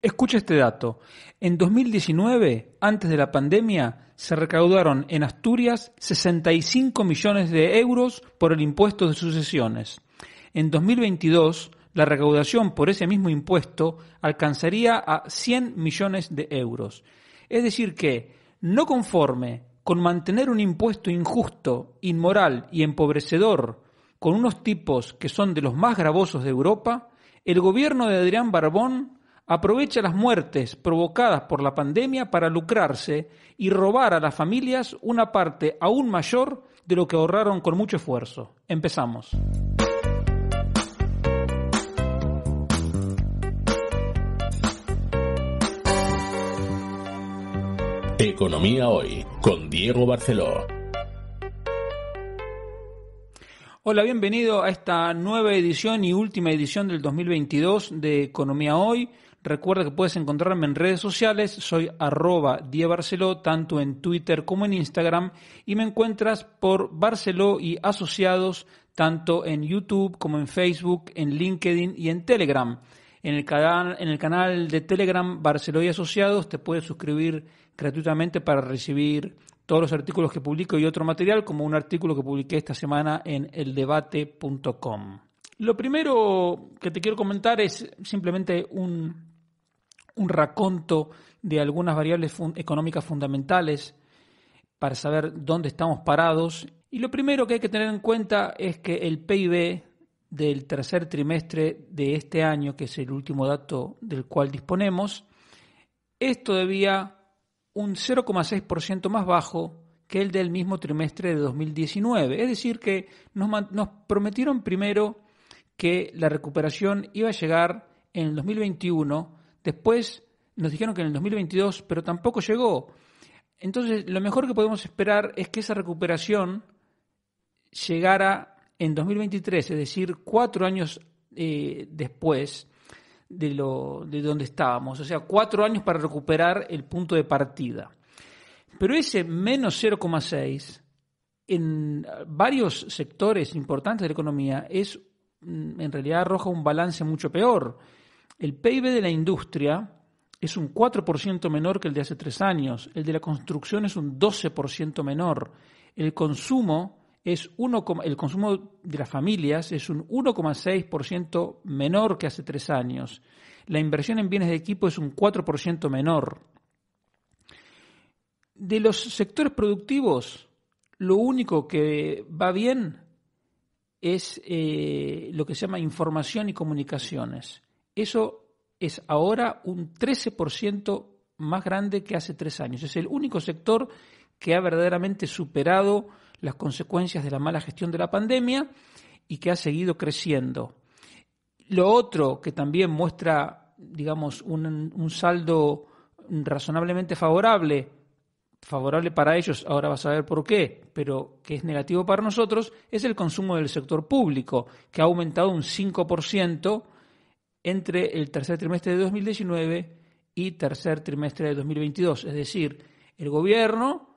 Escucha este dato. En 2019, antes de la pandemia, se recaudaron en Asturias 65 millones de euros por el impuesto de sucesiones. En 2022, la recaudación por ese mismo impuesto alcanzaría a 100 millones de euros. Es decir que, no conforme con mantener un impuesto injusto, inmoral y empobrecedor con unos tipos que son de los más gravosos de Europa, el gobierno de Adrián Barbón aprovecha las muertes provocadas por la pandemia para lucrarse y robar a las familias una parte aún mayor de lo que ahorraron con mucho esfuerzo. Empezamos. Economía Hoy, con Diego Barceló. Hola, bienvenido a esta nueva edición y última edición del 2022 de Economía Hoy. Recuerda que puedes encontrarme en redes sociales, soy @diebarceló, tanto en Twitter como en Instagram, y me encuentras por Barceló y Asociados, tanto en YouTube como en Facebook, en LinkedIn y en Telegram. En el canal de Telegram Barceló y Asociados te puedes suscribir gratuitamente para recibir todos los artículos que publico y otro material, como un artículo que publiqué esta semana en eldebate.com. Lo primero que te quiero comentar es simplemente un raconto de algunas variables económicas fundamentales para saber dónde estamos parados. Y lo primero que hay que tener en cuenta es que el PIB del tercer trimestre de este año, que es el último dato del cual disponemos, es todavía un 0,6% más bajo que el del mismo trimestre de 2019. Es decir, que nos prometieron primero que la recuperación iba a llegar en el 2021, después nos dijeron que en el 2022, pero tampoco llegó. Entonces, lo mejor que podemos esperar es que esa recuperación llegara en 2023, es decir, 4 años después de donde estábamos, o sea, 4 años para recuperar el punto de partida. Pero ese menos 0,6 en varios sectores importantes de la economía en realidad arroja un balance mucho peor. El PIB de la industria es un 4% menor que el de hace 3 años, el de la construcción es un 12% menor, el consumo de las familias es un 1,6% menor que hace 3 años. La inversión en bienes de equipo es un 4% menor. De los sectores productivos, lo único que va bien es lo que se llama información y comunicaciones. Eso es ahora un 13% más grande que hace 3 años. Es el único sector que ha verdaderamente superado las consecuencias de la mala gestión de la pandemia y que ha seguido creciendo. Lo otro que también muestra, digamos, un saldo razonablemente favorable para ellos, ahora vas a ver por qué, pero que es negativo para nosotros, es el consumo del sector público, que ha aumentado un 5% entre el tercer trimestre de 2019 y tercer trimestre de 2022. Es decir, el gobierno,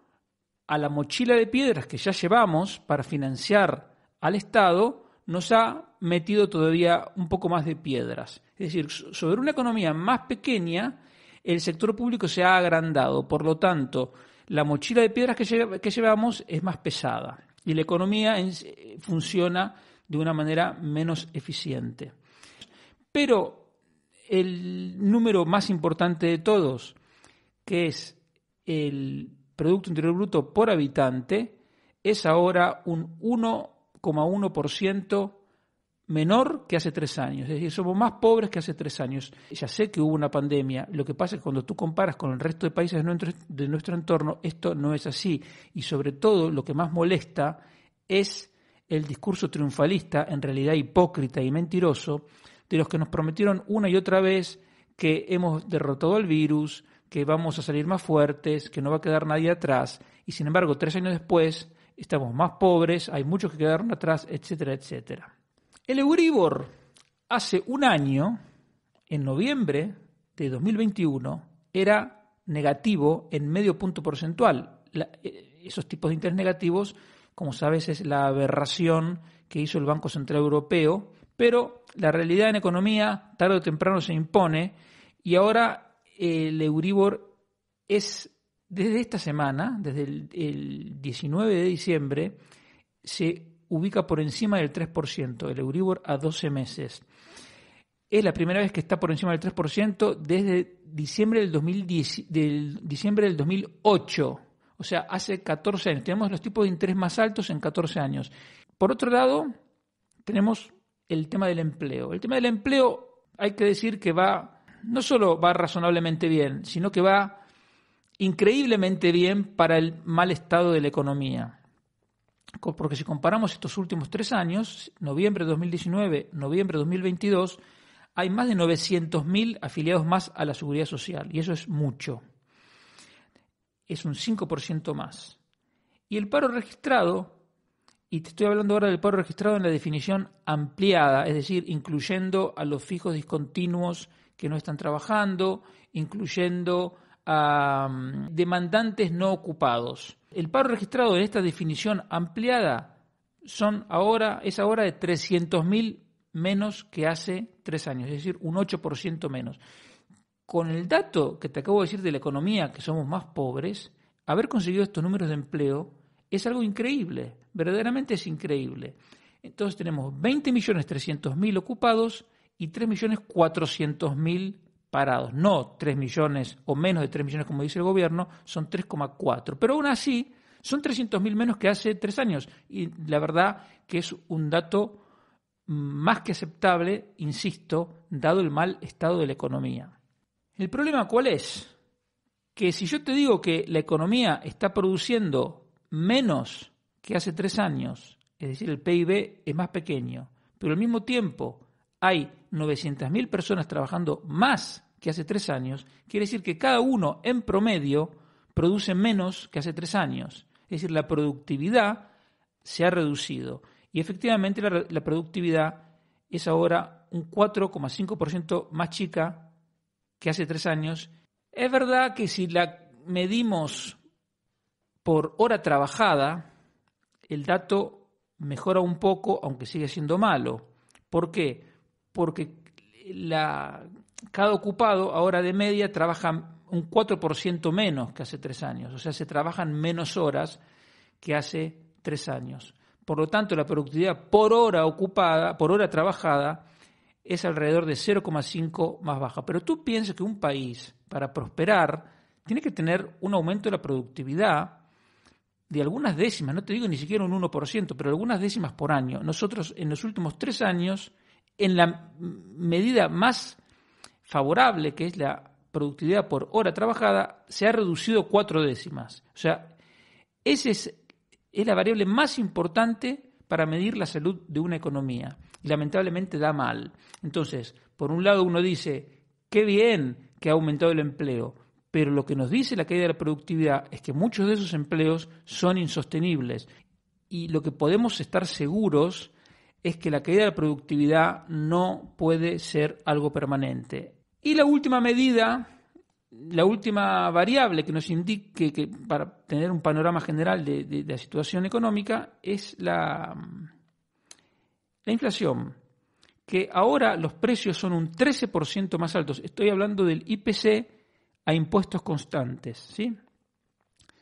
a la mochila de piedras que ya llevamos para financiar al Estado, nos ha metido todavía un poco más de piedras. Es decir, sobre una economía más pequeña, el sector público se ha agrandado. Por lo tanto, la mochila de piedras que llevamos es más pesada y la economía funciona de una manera menos eficiente. Pero el número más importante de todos, que es el Producto Interior Bruto por habitante, es ahora un 1,1% menor que hace 3 años. Es decir, somos más pobres que hace 3 años. Ya sé que hubo una pandemia, lo que pasa es que cuando tú comparas con el resto de países de nuestro entorno, esto no es así. Y sobre todo, lo que más molesta es el discurso triunfalista, en realidad hipócrita y mentiroso, de los que nos prometieron una y otra vez que hemos derrotado al virus, que vamos a salir más fuertes, que no va a quedar nadie atrás, y sin embargo 3 años después estamos más pobres, hay muchos que quedaron atrás, etcétera, etcétera. El Euribor hace un año, en noviembre de 2021, era negativo en medio punto porcentual. Esos tipos de interés negativos, como sabes, es la aberración que hizo el Banco Central Europeo, pero la realidad en economía tarde o temprano se impone Y ahora el Euribor es, desde esta semana, desde el 19 de diciembre, se ubica por encima del 3%, el Euribor a 12 meses. Es la primera vez que está por encima del 3% desde diciembre del 2008. O sea, hace 14 años. Tenemos los tipos de interés más altos en 14 años. Por otro lado, tenemos el tema del empleo. El tema del empleo, hay que decir que no solo va razonablemente bien, sino que va increíblemente bien para el mal estado de la economía. Porque si comparamos estos últimos 3 años, noviembre de 2019, noviembre de 2022, hay más de 900.000 afiliados más a la Seguridad Social, y eso es mucho. Es un 5% más. Y el paro registrado, y te estoy hablando ahora del paro registrado en la definición ampliada, es decir, incluyendo a los fijos discontinuos que no están trabajando, incluyendo a demandantes no ocupados. El paro registrado en esta definición ampliada es ahora de 300.000 menos que hace 3 años, es decir, un 8% menos. Con el dato que te acabo de decir de la economía, que somos más pobres, haber conseguido estos números de empleo es algo increíble, verdaderamente es increíble. Entonces tenemos 20.300.000 ocupados y 3.400.000 parados. No 3 millones o menos de 3 millones como dice el gobierno, son 3,4. Pero aún así son 300.000 menos que hace 3 años. Y la verdad que es un dato más que aceptable, insisto, dado el mal estado de la economía. ¿El problema cuál es? Que si yo te digo que la economía está produciendo menos que hace 3 años, es decir, el PIB es más pequeño, pero al mismo tiempo hay 900.000 personas trabajando más que hace 3 años, quiere decir que cada uno en promedio produce menos que hace 3 años. Es decir, la productividad se ha reducido. Y efectivamente la productividad es ahora un 4,5% más chica que hace 3 años. Es verdad que si la medimos por hora trabajada, el dato mejora un poco, aunque sigue siendo malo. ¿Por qué? Porque cada ocupado ahora de media trabaja un 4% menos que hace 3 años. O sea, se trabajan menos horas que hace 3 años. Por lo tanto, la productividad por hora ocupada, por hora trabajada, es alrededor de 0,5 más baja. Pero tú piensas que un país, para prosperar, tiene que tener un aumento de la productividad de algunas décimas, no te digo ni siquiera un 1%, pero algunas décimas por año. Nosotros en los últimos 3 años, en la medida más favorable, que es la productividad por hora trabajada, se ha reducido 4 décimas. O sea, esa es la variable más importante para medir la salud de una economía. Y lamentablemente da mal. Entonces, por un lado uno dice, qué bien que ha aumentado el empleo, pero lo que nos dice la caída de la productividad es que muchos de esos empleos son insostenibles. Y lo que podemos estar seguros es que la caída de la productividad no puede ser algo permanente. Y la última medida, la última variable que nos indique que para tener un panorama general de la situación económica es la inflación, que ahora los precios son un 13% más altos. Estoy hablando del IPC a impuestos constantes, ¿sí?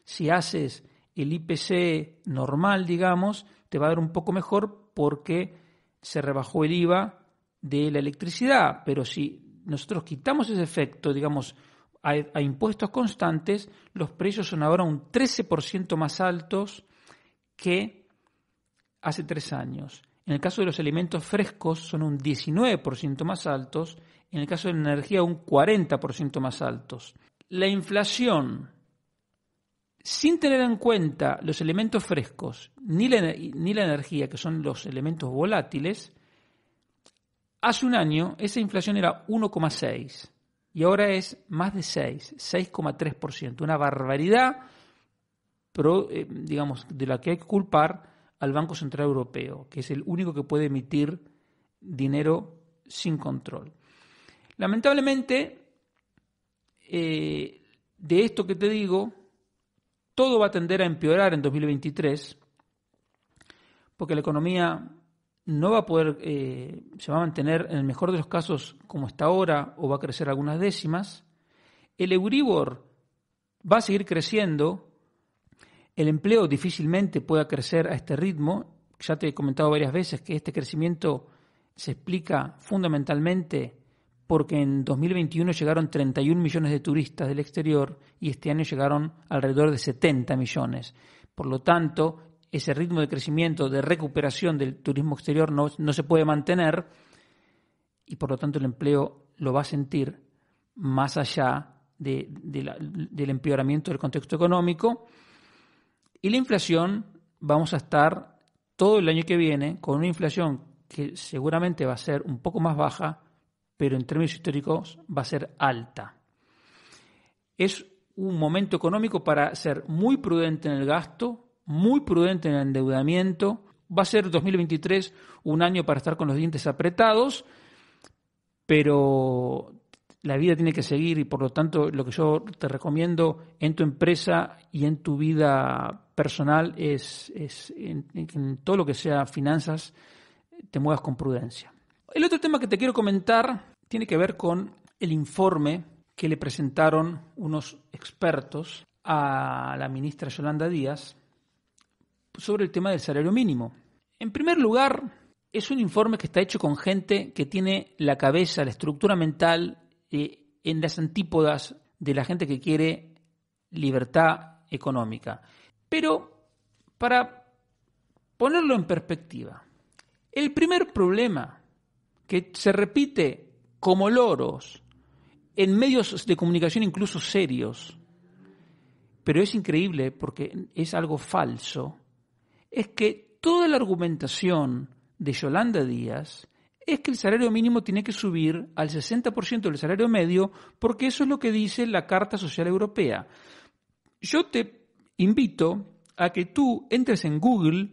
Si haces el IPC normal, digamos, te va a dar un poco mejor porque se rebajó el IVA de la electricidad, pero si nosotros quitamos ese efecto, digamos, a impuestos constantes, los precios son ahora un 13% más altos que hace 3 años. En el caso de los alimentos frescos son un 19% más altos, en el caso de la energía un 40% más altos. La inflación, sin tener en cuenta los elementos frescos ni la energía, que son los elementos volátiles, hace un año esa inflación era 1,6%. Y ahora es más de 6,3%. Una barbaridad, pero, digamos, de la que hay que culpar al Banco Central Europeo, que es el único que puede emitir dinero sin control. Lamentablemente, de esto que te digo, todo va a tender a empeorar en 2023, porque la economía no va a poder, se va a mantener en el mejor de los casos como está ahora o va a crecer algunas décimas. El Euribor va a seguir creciendo. El empleo difícilmente pueda crecer a este ritmo. Ya te he comentado varias veces que este crecimiento se explica fundamentalmente porque en 2021 llegaron 31 millones de turistas del exterior y este año llegaron alrededor de 70 millones. Por lo tanto, ese ritmo de crecimiento, de recuperación del turismo exterior no se puede mantener y por lo tanto el empleo lo va a sentir más allá del empeoramiento del contexto económico. Y la inflación, vamos a estar todo el año que viene con una inflación que seguramente va a ser un poco más baja, pero en términos históricos va a ser alta. Es un momento económico para ser muy prudente en el gasto, muy prudente en el endeudamiento. Va a ser 2023 un año para estar con los dientes apretados, pero la vida tiene que seguir y por lo tanto lo que yo te recomiendo en tu empresa y en tu vida personal es en todo lo que sea finanzas, te muevas con prudencia. El otro tema que te quiero comentar tiene que ver con el informe que le presentaron unos expertos a la ministra Yolanda Díaz sobre el tema del salario mínimo. En primer lugar, es un informe que está hecho con gente que tiene la cabeza, la estructura mental en las antípodas de la gente que quiere libertad económica. Pero para ponerlo en perspectiva, el primer problema que se repite como loros en medios de comunicación incluso serios, pero es increíble porque es algo falso, es que toda la argumentación de Yolanda Díaz es que el salario mínimo tiene que subir al 60% del salario medio porque eso es lo que dice la Carta Social Europea. Yo te invito a que tú entres en Google,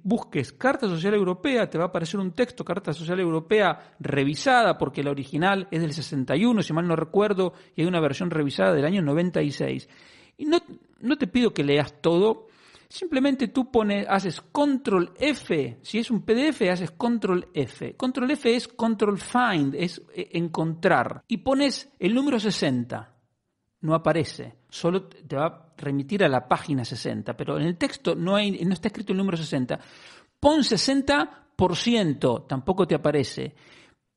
busques Carta Social Europea, te va a aparecer un texto, Carta Social Europea revisada, porque la original es del 61, si mal no recuerdo, y hay una versión revisada del año 96. Y no te pido que leas todo, simplemente tú haces Control F, si es un PDF haces Control F. Control F es Control Find, es encontrar, y pones el número 60. No aparece, solo te va a remitir a la página 60, pero en el texto no está escrito el número 60. Pon 60%, tampoco te aparece.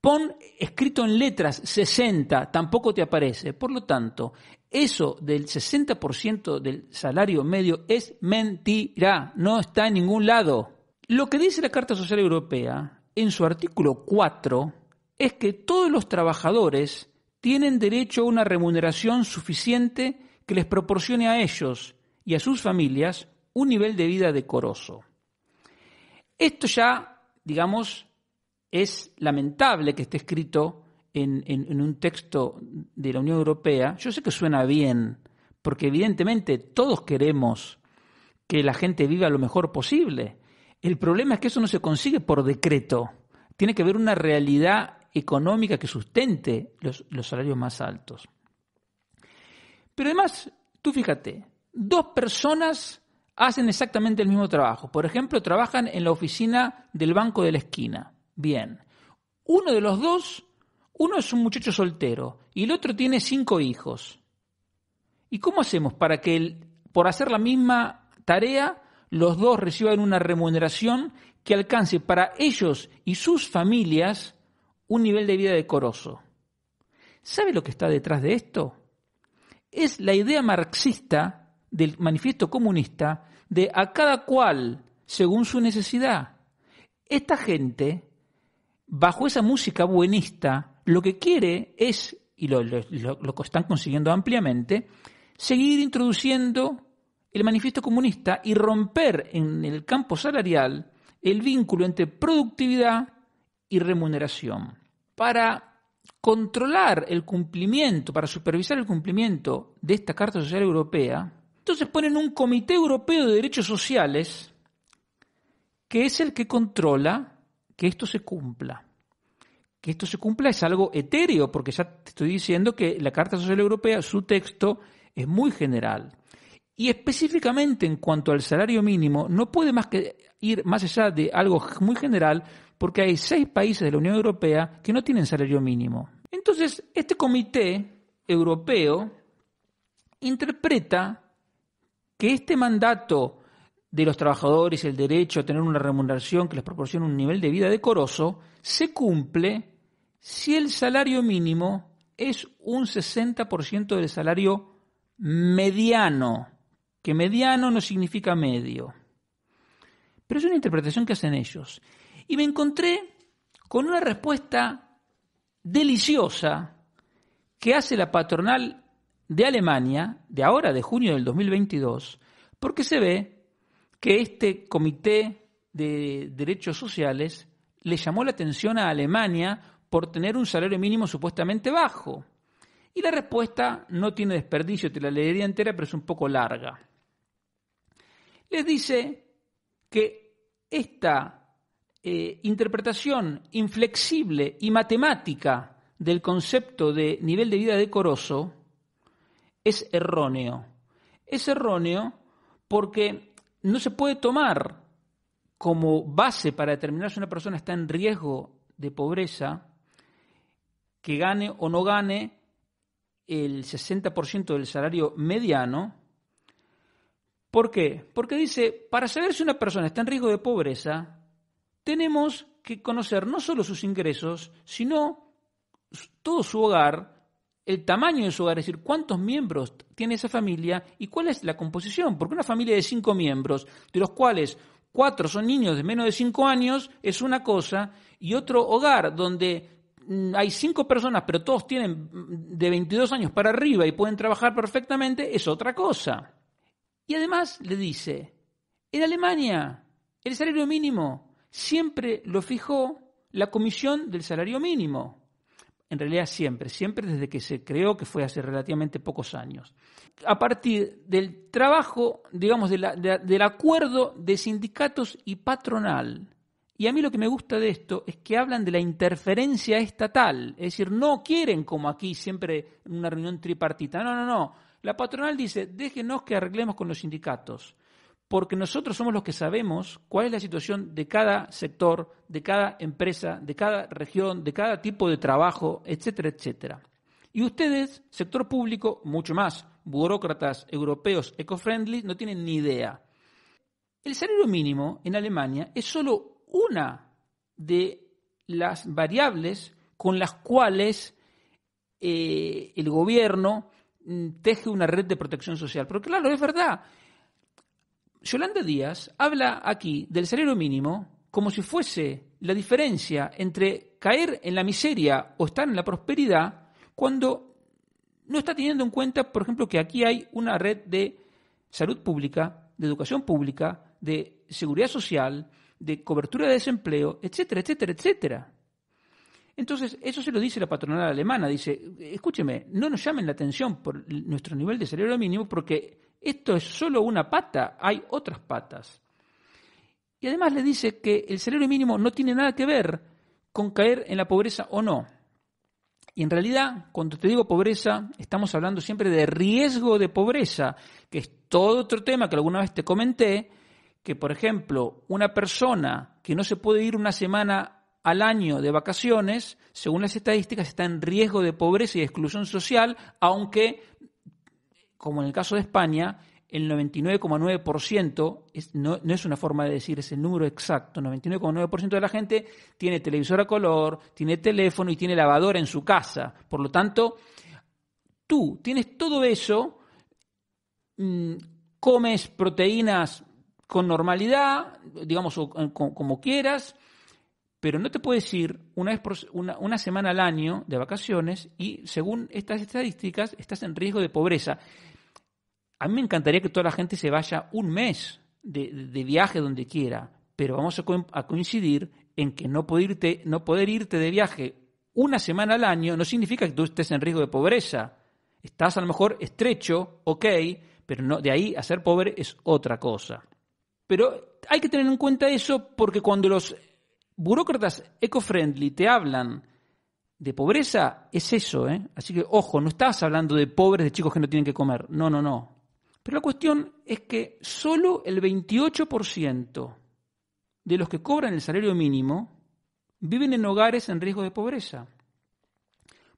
Pon escrito en letras 60, tampoco te aparece. Por lo tanto, eso del 60% del salario medio es mentira, no está en ningún lado. Lo que dice la Carta Social Europea, en su artículo 4, es que todos los trabajadores tienen derecho a una remuneración suficiente que les proporcione a ellos y a sus familias un nivel de vida decoroso. Esto ya, digamos, es lamentable que esté escrito en un texto de la Unión Europea. Yo sé que suena bien, porque evidentemente todos queremos que la gente viva lo mejor posible. El problema es que eso no se consigue por decreto. Tiene que haber una realidad económica que sustente los salarios más altos. Pero además, tú fíjate, dos personas hacen exactamente el mismo trabajo. Por ejemplo, trabajan en la oficina del banco de la esquina. Bien. Uno de los dos, uno es un muchacho soltero y el otro tiene 5 hijos. ¿Y cómo hacemos para que por hacer la misma tarea los dos reciban una remuneración que alcance para ellos y sus familias un nivel de vida decoroso? ¿Sabe lo que está detrás de esto? Es la idea marxista del manifiesto comunista de a cada cual según su necesidad. Esta gente, bajo esa música buenista, lo que quiere es, y lo están consiguiendo ampliamente, seguir introduciendo el manifiesto comunista y romper en el campo salarial el vínculo entre productividad y remuneración. Para controlar el cumplimiento, para supervisar el cumplimiento de esta Carta Social Europea, entonces ponen un Comité Europeo de Derechos Sociales que es el que controla que esto se cumpla. Que esto se cumpla es algo etéreo, porque ya te estoy diciendo que la Carta Social Europea, su texto es muy general. Y específicamente en cuanto al salario mínimo, no puede más que ir más allá de algo muy general, porque hay 6 países de la Unión Europea que no tienen salario mínimo. Entonces, este comité europeo interpreta que este mandato de los trabajadores, el derecho a tener una remuneración que les proporcione un nivel de vida decoroso, se cumple si el salario mínimo es un 60% del salario mediano, que mediano no significa medio. Pero es una interpretación que hacen ellos. Y me encontré con una respuesta deliciosa que hace la patronal de Alemania, de ahora, de junio del 2022, porque se ve que este comité de derechos sociales le llamó la atención a Alemania por tener un salario mínimo supuestamente bajo. Y la respuesta no tiene desperdicio, te la leería entera, pero es un poco larga. Les dice que esta interpretación inflexible y matemática del concepto de nivel de vida decoroso es erróneo. Es erróneo porque no se puede tomar como base para determinar si una persona está en riesgo de pobreza que gane o no gane el 60% del salario mediano. ¿Por qué? Porque dice, para saber si una persona está en riesgo de pobreza, tenemos que conocer no solo sus ingresos, sino todo su hogar, el tamaño de su hogar, es decir, cuántos miembros tiene esa familia y cuál es la composición. Porque una familia de 5 miembros, de los cuales 4 son niños de menos de 5 años, es una cosa, y otro hogar donde hay 5 personas, pero todos tienen de 22 años para arriba y pueden trabajar perfectamente, es otra cosa. Y además le dice, en Alemania el salario mínimo siempre lo fijó la Comisión del Salario Mínimo. En realidad siempre desde que se creó, que fue hace relativamente pocos años. A partir del trabajo, digamos, del acuerdo de sindicatos y patronal. Y a mí lo que me gusta de esto es que hablan de la interferencia estatal. Es decir, no quieren como aquí siempre en una reunión tripartita. No. La patronal dice, déjenos que arreglemos con los sindicatos, porque nosotros somos los que sabemos cuál es la situación de cada sector, de cada empresa, de cada región, de cada tipo de trabajo, etcétera, etcétera. Y ustedes, sector público, mucho más, burócratas europeos eco-friendly, no tienen ni idea. El salario mínimo en Alemania es solo una de las variables con las cuales el gobierno teje una red de protección social. Pero claro, es verdad. Yolanda Díaz habla aquí del salario mínimo como si fuese la diferencia entre caer en la miseria o estar en la prosperidad, cuando no está teniendo en cuenta, por ejemplo, que aquí hay una red de salud pública, de educación pública, de seguridad social, de cobertura de desempleo, etcétera, etcétera, etcétera. Entonces, eso se lo dice la patronal alemana. Dice, escúcheme, no nos llamen la atención por nuestro nivel de salario mínimo porque esto es solo una pata, hay otras patas. Y además le dice que el salario mínimo no tiene nada que ver con caer en la pobreza o no. Y en realidad, cuando te digo pobreza, estamos hablando siempre de riesgo de pobreza, que es todo otro tema que alguna vez te comenté, que por ejemplo, una persona que no se puede ir una semana al año de vacaciones, según las estadísticas, está en riesgo de pobreza y exclusión social, aunque, como en el caso de España, el 99,9%, no es una forma de decir, es el número exacto, 99,9% de la gente tiene televisor a color, tiene teléfono y tiene lavadora en su casa. Por lo tanto, tú tienes todo eso, comes proteínas con normalidad, digamos, como quieras, pero no te puedes ir una semana al año de vacaciones y, según estas estadísticas, estás en riesgo de pobreza. A mí me encantaría que toda la gente se vaya un mes de viaje donde quiera, pero vamos a coincidir en que no poder irte de viaje una semana al año no significa que tú estés en riesgo de pobreza. Estás a lo mejor estrecho, ok, pero no, de ahí a ser pobre es otra cosa. Pero hay que tener en cuenta eso porque cuando los burócratas eco-friendly te hablan de pobreza, es eso, ¿eh? Así que, ojo, no estás hablando de pobres, de chicos que no tienen que comer. No. Pero la cuestión es que solo el 28% de los que cobran el salario mínimo viven en hogares en riesgo de pobreza.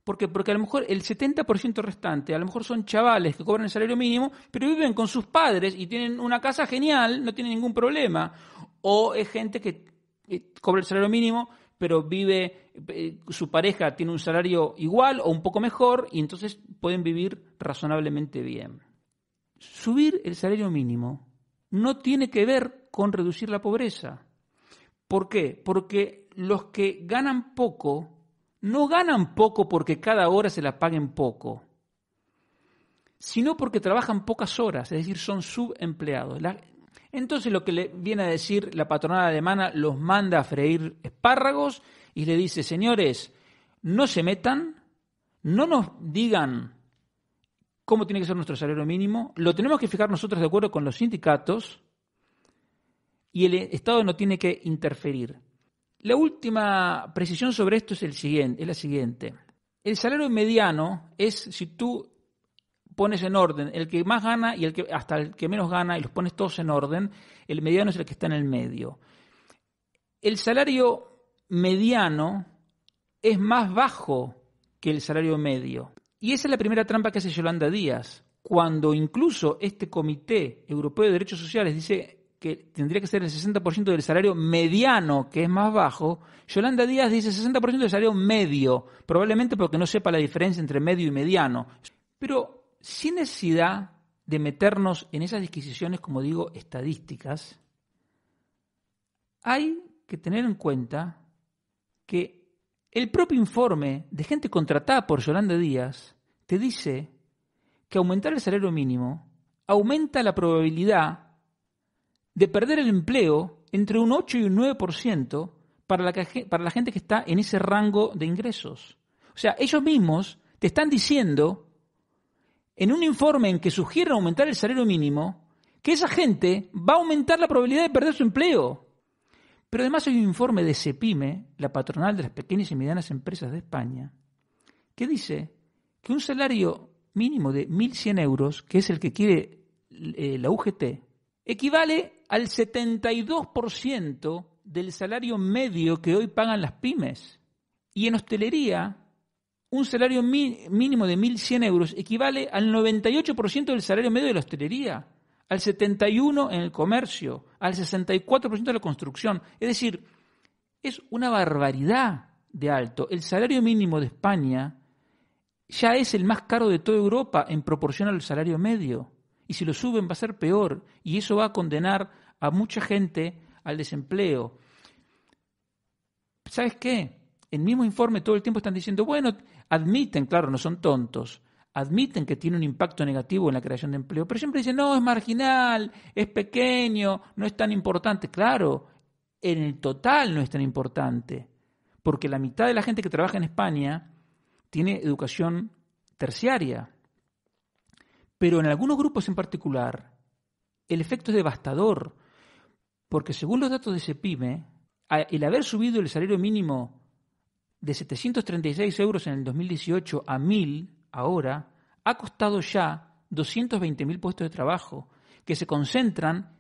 ¿Por qué? Porque a lo mejor el 70% restante, a lo mejor son chavales que cobran el salario mínimo, pero viven con sus padres y tienen una casa genial, no tienen ningún problema. O es gente que cobra el salario mínimo, pero vive, su pareja tiene un salario igual o un poco mejor y entonces pueden vivir razonablemente bien. Subir el salario mínimo no tiene que ver con reducir la pobreza. ¿Por qué? Porque los que ganan poco no ganan poco porque cada hora se la paguen poco, sino porque trabajan pocas horas, es decir, son subempleados. Entonces lo que le viene a decir la patronal alemana los manda a freír espárragos y le dice, señores, no se metan, no nos digan cómo tiene que ser nuestro salario mínimo, lo tenemos que fijar nosotros de acuerdo con los sindicatos y el Estado no tiene que interferir. La última precisión sobre esto es la siguiente. El salario mediano es si tú pones en orden el que más gana y hasta el que menos gana y los pones todos en orden, el mediano es el que está en el medio. El salario mediano es más bajo que el salario medio. Y esa es la primera trampa que hace Yolanda Díaz. Cuando incluso este Comité Europeo de Derechos Sociales dice que tendría que ser el 60% del salario mediano, que es más bajo, Yolanda Díaz dice 60% del salario medio, probablemente porque no sepa la diferencia entre medio y mediano. Pero sin necesidad de meternos en esas disquisiciones, como digo, estadísticas, hay que tener en cuenta que el propio informe de gente contratada por Yolanda Díaz te dice que aumentar el salario mínimo aumenta la probabilidad de perder el empleo entre un 8 y un 9% para la gente que está en ese rango de ingresos. O sea, ellos mismos te están diciendo, en un informe en que sugieren aumentar el salario mínimo, que esa gente va a aumentar la probabilidad de perder su empleo. Pero además hay un informe de CEPIME, la patronal de las pequeñas y medianas empresas de España, que dice que un salario mínimo de 1.100 euros, que es el que quiere la UGT, equivale al 72% del salario medio que hoy pagan las pymes. Y en hostelería, un salario mínimo de 1.100 euros equivale al 98% del salario medio de la hostelería, al 71% en el comercio, al 64% de la construcción. Es decir, es una barbaridad de alto. El salario mínimo de España ya es el más caro de toda Europa en proporción al salario medio. Y si lo suben va a ser peor. Y eso va a condenar a mucha gente al desempleo. ¿Sabes qué? El mismo informe todo el tiempo están diciendo, bueno, admiten, claro, no son tontos, admiten que tiene un impacto negativo en la creación de empleo, pero siempre dicen, no, es marginal, es pequeño, no es tan importante. Claro, en el total no es tan importante, porque la mitad de la gente que trabaja en España tiene educación terciaria. Pero en algunos grupos en particular, el efecto es devastador, porque según los datos de CEPIME, el haber subido el salario mínimo de 736 euros en el 2018 a 1.000 ahora, ha costado ya 220.000 puestos de trabajo, que se concentran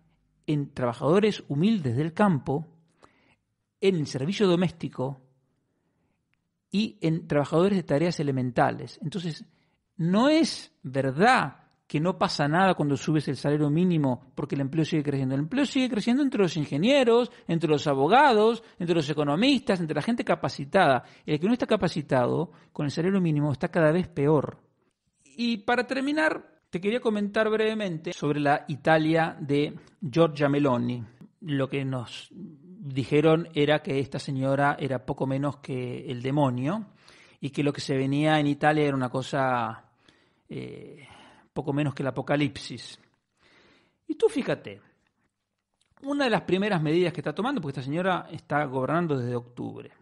en trabajadores humildes del campo, en el servicio doméstico y en trabajadores de tareas elementales. Entonces, no es verdad que no pasa nada cuando subes el salario mínimo porque el empleo sigue creciendo. El empleo sigue creciendo entre los ingenieros, entre los abogados, entre los economistas, entre la gente capacitada. El que no está capacitado con el salario mínimo está cada vez peor. Y para terminar, te quería comentar brevemente sobre la Italia de Giorgia Meloni. Lo que nos dijeron era que esta señora era poco menos que el demonio y que lo que se venía en Italia era una cosa poco menos que el apocalipsis. Y tú fíjate, una de las primeras medidas que está tomando, porque esta señora está gobernando desde octubre,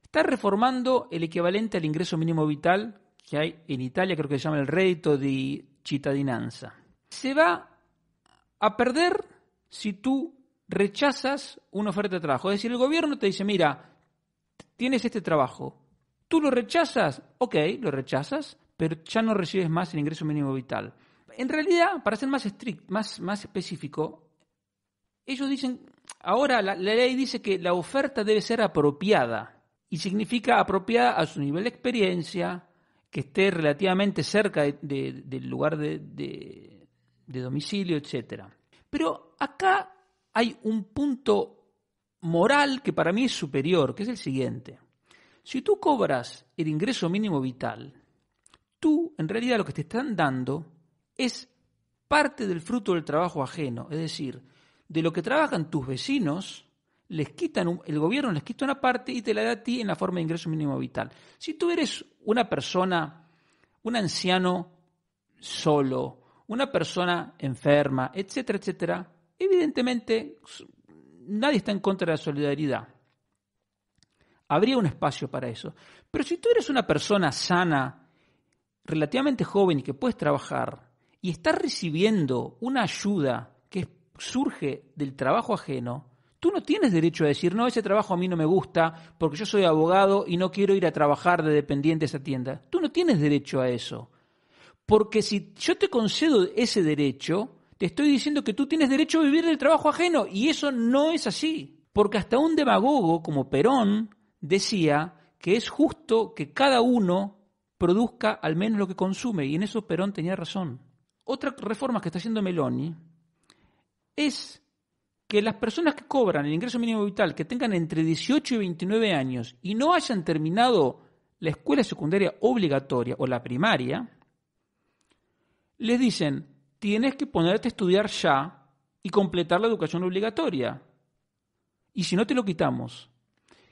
está reformando el equivalente al ingreso mínimo vital que hay en Italia, creo que se llama el reddito di cittadinanza. Se va a perder si tú rechazas una oferta de trabajo. Es decir, el gobierno te dice, mira, tienes este trabajo, tú lo rechazas, ok, lo rechazas, pero ya no recibes más el ingreso mínimo vital. En realidad, para ser más estricto, más específico, ellos dicen Ahora la ley dice que la oferta debe ser apropiada, y significa apropiada a su nivel de experiencia, que esté relativamente cerca del lugar de domicilio, etcétera. Pero acá hay un punto moral que para mí es superior, que es el siguiente. Si tú cobras el ingreso mínimo vital, tú en realidad lo que te están dando es parte del fruto del trabajo ajeno, es decir, de lo que trabajan tus vecinos, el gobierno les quita una parte y te la da a ti en la forma de ingreso mínimo vital. Si tú eres una persona, un anciano solo, una persona enferma, etcétera, etcétera, evidentemente nadie está en contra de la solidaridad. Habría un espacio para eso. Pero si tú eres una persona sana, relativamente joven y que puedes trabajar, y estás recibiendo una ayuda que surge del trabajo ajeno, tú no tienes derecho a decir, no, ese trabajo a mí no me gusta porque yo soy abogado y no quiero ir a trabajar de dependiente a esa tienda. Tú no tienes derecho a eso. Porque si yo te concedo ese derecho, te estoy diciendo que tú tienes derecho a vivir del trabajo ajeno, y eso no es así. Porque hasta un demagogo como Perón decía que es justo que cada uno produzca al menos lo que consume, y en eso Perón tenía razón. Otra reforma que está haciendo Meloni es que las personas que cobran el ingreso mínimo vital, que tengan entre 18 y 29 años y no hayan terminado la escuela secundaria obligatoria o la primaria, les dicen, tienes que ponerte a estudiar ya y completar la educación obligatoria. Y si no, te lo quitamos.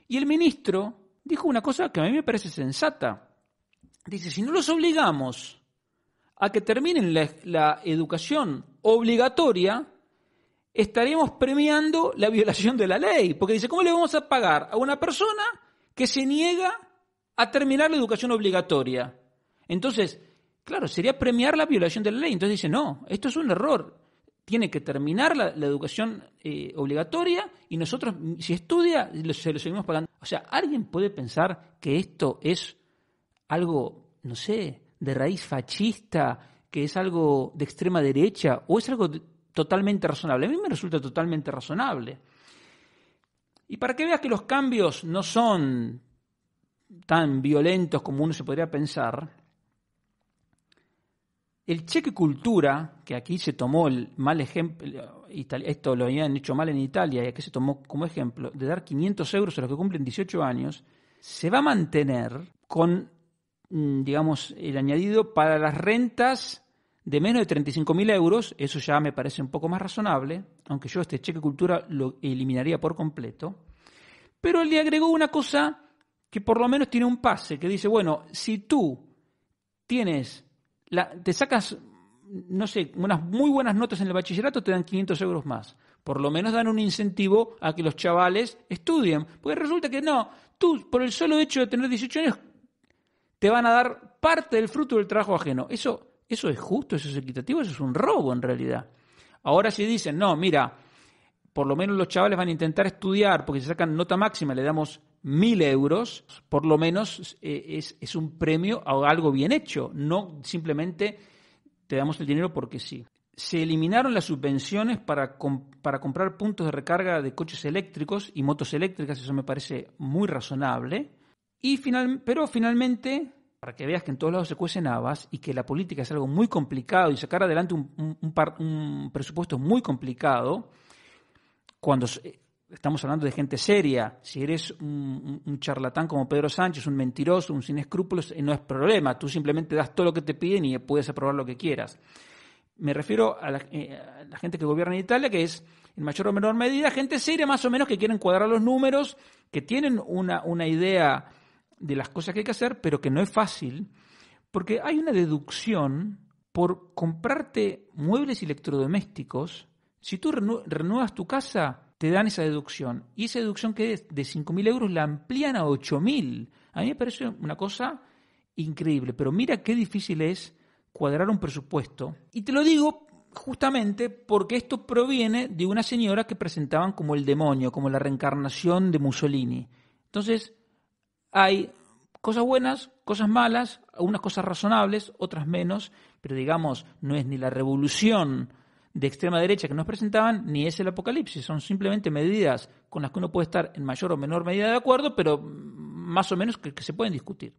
Y el ministro dijo una cosa que a mí me parece sensata. Dice, si no los obligamos a que terminen la educación obligatoria, estaremos premiando la violación de la ley. Porque dice, ¿cómo le vamos a pagar a una persona que se niega a terminar la educación obligatoria? Entonces, claro, sería premiar la violación de la ley. Entonces dice, no, esto es un error. Tiene que terminar la educación obligatoria y nosotros, si estudia, se lo seguimos pagando. O sea, ¿alguien puede pensar que esto es algo, no sé, de raíz fascista, que es algo de extrema derecha, o es algo totalmente razonable? A mí me resulta totalmente razonable. Y para que veas que los cambios no son tan violentos como uno se podría pensar, el cheque cultura, que aquí se tomó el mal ejemplo, esto lo habían hecho mal en Italia y aquí se tomó como ejemplo, de dar 500 euros a los que cumplen 18 años, se va a mantener con, digamos, el añadido para las rentas de menos de 35.000 euros. Eso ya me parece un poco más razonable, aunque yo este cheque cultura lo eliminaría por completo. Pero le agregó una cosa que por lo menos tiene un pase, que dice, bueno, si tú te sacas, no sé, unas muy buenas notas en el bachillerato, te dan 500 euros más. Por lo menos dan un incentivo a que los chavales estudien. Porque resulta que no, tú por el solo hecho de tener 18 años te van a dar parte del fruto del trabajo ajeno. ¿Eso es justo? ¿Eso es equitativo? Eso es un robo en realidad. Ahora si dicen, no, mira, por lo menos los chavales van a intentar estudiar porque si sacan nota máxima le damos 1.000 euros, por lo menos es un premio a algo bien hecho, no simplemente te damos el dinero porque sí. Se eliminaron las subvenciones para comprar puntos de recarga de coches eléctricos y motos eléctricas, eso me parece muy razonable. Pero finalmente, para que veas que en todos lados se cuecen habas y que la política es algo muy complicado y sacar adelante un presupuesto muy complicado, cuando estamos hablando de gente seria, si eres un charlatán como Pedro Sánchez, un mentiroso, un sin escrúpulos, no es problema, tú simplemente das todo lo que te piden y puedes aprobar lo que quieras. Me refiero a la gente que gobierna en Italia, que es en mayor o menor medida gente seria más o menos, que quieren cuadrar los números, que tienen una idea de las cosas que hay que hacer, pero que no es fácil, porque hay una deducción por comprarte muebles electrodomésticos. Si tú renuevas tu casa, te dan esa deducción. Y esa deducción que es de 5.000 euros la amplían a 8.000. A mí me parece una cosa increíble, pero mira qué difícil es cuadrar un presupuesto. Y te lo digo justamente porque esto proviene de una señora que presentaban como el demonio, como la reencarnación de Mussolini. Entonces, hay cosas buenas, cosas malas, unas cosas razonables, otras menos, pero digamos, no es ni la revolución de extrema derecha que nos presentaban ni es el apocalipsis, son simplemente medidas con las que uno puede estar en mayor o menor medida de acuerdo, pero más o menos que se pueden discutir.